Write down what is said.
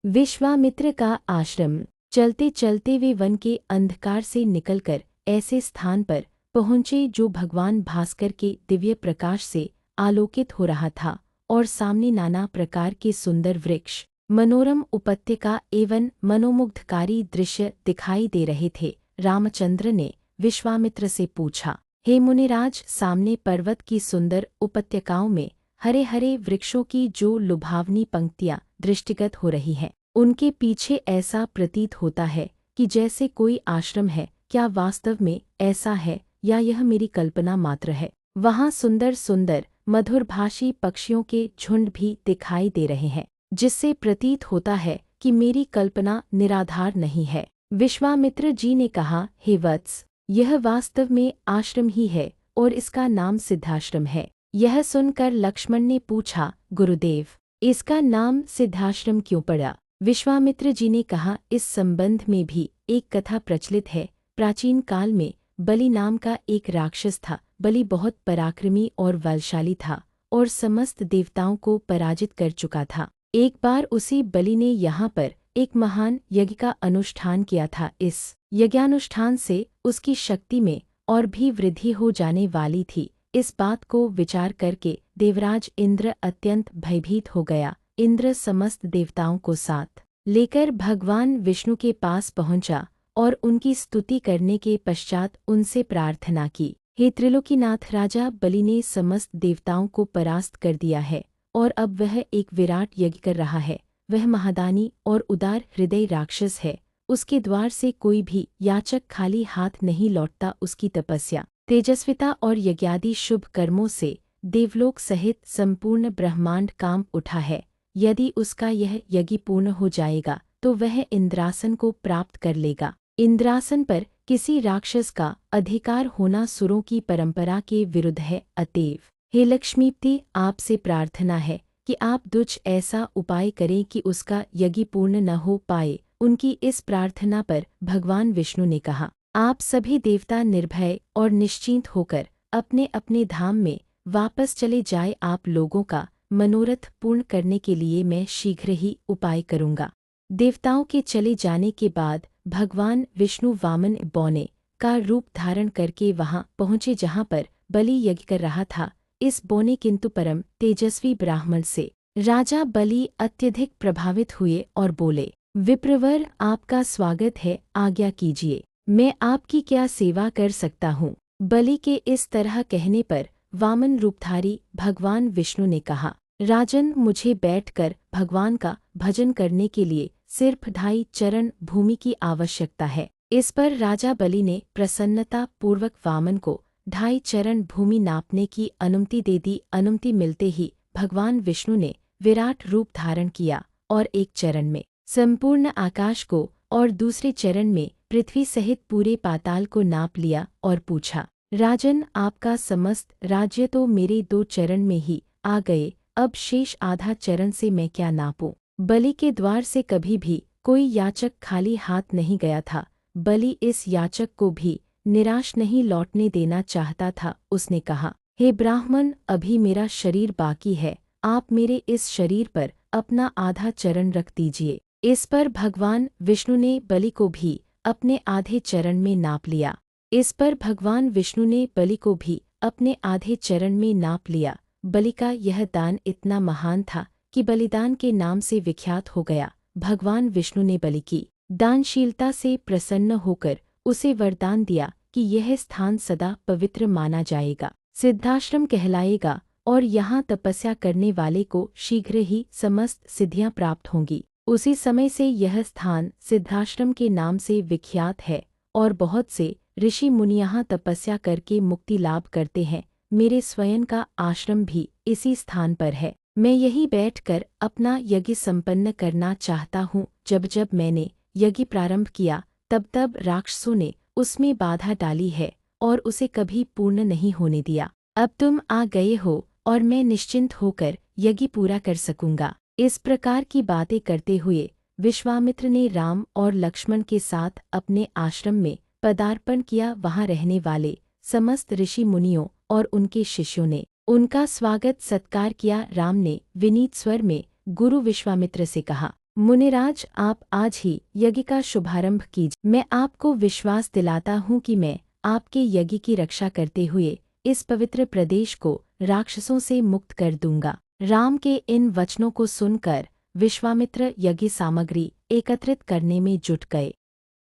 विश्वामित्र का आश्रम। चलते चलते वे वन के अंधकार से निकलकर ऐसे स्थान पर पहुँचे जो भगवान भास्कर के दिव्य प्रकाश से आलोकित हो रहा था, और सामने नाना प्रकार के सुंदर वृक्ष, मनोरम उपत्यका एवं मनोमुग्धकारी दृश्य दिखाई दे रहे थे। रामचंद्र ने विश्वामित्र से पूछा, हे मुनिराज, सामने पर्वत की सुंदर उपत्यकाओं में हरे हरे वृक्षों की जो लुभावनी पंक्तियां दृष्टिगत हो रही हैं, उनके पीछे ऐसा प्रतीत होता है कि जैसे कोई आश्रम है। क्या वास्तव में ऐसा है या यह मेरी कल्पना मात्र है? वहाँ सुंदर सुंदर मधुरभाषी पक्षियों के झुंड भी दिखाई दे रहे हैं, जिससे प्रतीत होता है कि मेरी कल्पना निराधार नहीं है। विश्वामित्र जी ने कहा, हे वत्स, यह वास्तव में आश्रम ही है और इसका नाम सिद्धाश्रम है। यह सुनकर लक्ष्मण ने पूछा, गुरुदेव, इसका नाम सिद्धाश्रम क्यों पड़ा? विश्वामित्र जी ने कहा, इस संबंध में भी एक कथा प्रचलित है। प्राचीन काल में बलि नाम का एक राक्षस था। बलि बहुत पराक्रमी और बलशाली था और समस्त देवताओं को पराजित कर चुका था। एक बार उसी बलि ने यहाँ पर एक महान यज्ञ का अनुष्ठान किया था। इस यज्ञानुष्ठान से उसकी शक्ति में और भी वृद्धि हो जाने वाली थी। इस बात को विचार करके देवराज इंद्र अत्यंत भयभीत हो गया। इंद्र समस्त देवताओं को साथ लेकर भगवान विष्णु के पास पहुंचा और उनकी स्तुति करने के पश्चात उनसे प्रार्थना की, हे त्रिलोकीनाथ, राजा बलि ने समस्त देवताओं को परास्त कर दिया है और अब वह एक विराट यज्ञ कर रहा है। वह महादानी और उदार हृदय राक्षस है। उसके द्वार से कोई भी याचक खाली हाथ नहीं लौटता। उसकी तपस्या, तेजस्विता और यज्ञादि शुभ कर्मों से देवलोक सहित संपूर्ण ब्रह्मांड कांप उठा है। यदि उसका यह यज्ञ पूर्ण हो जाएगा तो वह इंद्रासन को प्राप्त कर लेगा। इंद्रासन पर किसी राक्षस का अधिकार होना सुरों की परंपरा के विरुद्ध है। अतएव हे लक्ष्मीपति, आपसे प्रार्थना है कि आप कुछ ऐसा उपाय करें कि उसका यज्ञ पूर्ण न हो पाए। उनकी इस प्रार्थना पर भगवान विष्णु ने कहा, आप सभी देवता निर्भय और निश्चिंत होकर अपने अपने धाम में वापस चले जाए। आप लोगों का मनोरथ पूर्ण करने के लिए मैं शीघ्र ही उपाय करूँगा। देवताओं के चले जाने के बाद भगवान विष्णु वामन बौने का रूप धारण करके वहां पहुंचे जहां पर बलि यज्ञ कर रहा था। इस बौने किंतु परम तेजस्वी ब्राह्मण से राजा बलि अत्यधिक प्रभावित हुए और बोले, विप्रवर, आपका स्वागत है, आज्ञा कीजिए, मैं आपकी क्या सेवा कर सकता हूँ? बलि के इस तरह कहने पर वामन रूपधारी भगवान विष्णु ने कहा, राजन, मुझे बैठकर भगवान का भजन करने के लिए सिर्फ 2.5 चरण भूमि की आवश्यकता है। इस पर राजा बलि ने प्रसन्नता पूर्वक वामन को 2.5 चरण भूमि नापने की अनुमति दे दी। अनुमति मिलते ही भगवान विष्णु ने विराट रूप धारण किया और एक चरण में संपूर्ण आकाश को और दूसरे चरण में पृथ्वी सहित पूरे पाताल को नाप लिया और पूछा, राजन, आपका समस्त राज्य तो मेरे 2 चरण में ही आ गए, अब शेष आधा चरण से मैं क्या नापूं? बलि के द्वार से कभी भी कोई याचक खाली हाथ नहीं गया था। बलि इस याचक को भी निराश नहीं लौटने देना चाहता था। उसने कहा, हे ब्राह्मण, अभी मेरा शरीर बाकी है, आप मेरे इस शरीर पर अपना आधा चरण रख दीजिए। इस पर भगवान विष्णु ने बलि को भी अपने आधे चरण में नाप लिया। इस पर भगवान विष्णु ने बलि को भी अपने आधे चरण में नाप लिया। बलि का यह दान इतना महान था कि बलिदान के नाम से विख्यात हो गया। भगवान विष्णु ने बलि की दानशीलता से प्रसन्न होकर उसे वरदान दिया कि यह स्थान सदा पवित्र माना जाएगा, सिद्धाश्रम कहलाएगा और यहाँ तपस्या करने वाले को शीघ्र ही समस्त सिद्धियाँ प्राप्त होंगी। उसी समय से यह स्थान सिद्धाश्रम के नाम से विख्यात है और बहुत से ऋषि मुनि यहाँ तपस्या करके मुक्ति लाभ करते हैं। मेरे स्वयं का आश्रम भी इसी स्थान पर है। मैं यहीं बैठकर अपना यज्ञ संपन्न करना चाहता हूँ। जब जब मैंने यज्ञ प्रारंभ किया तब तब राक्षसों ने उसमें बाधा डाली है और उसे कभी पूर्ण नहीं होने दिया। अब तुम आ गए हो और मैं निश्चिंत होकर यज्ञ पूरा कर सकूंगा। इस प्रकार की बातें करते हुए विश्वामित्र ने राम और लक्ष्मण के साथ अपने आश्रम में पदार्पण किया। वहां रहने वाले समस्त ऋषि मुनियों और उनके शिष्यों ने उनका स्वागत सत्कार किया। राम ने विनीत स्वर में गुरु विश्वामित्र से कहा, मुनिराज, आप आज ही यज्ञ का शुभारंभ कीजिए। मैं आपको विश्वास दिलाता हूँ कि मैं आपके यज्ञ की रक्षा करते हुए इस पवित्र प्रदेश को राक्षसों से मुक्त कर दूंगा। राम के इन वचनों को सुनकर विश्वामित्र यज्ञ सामग्री एकत्रित करने में जुट गए।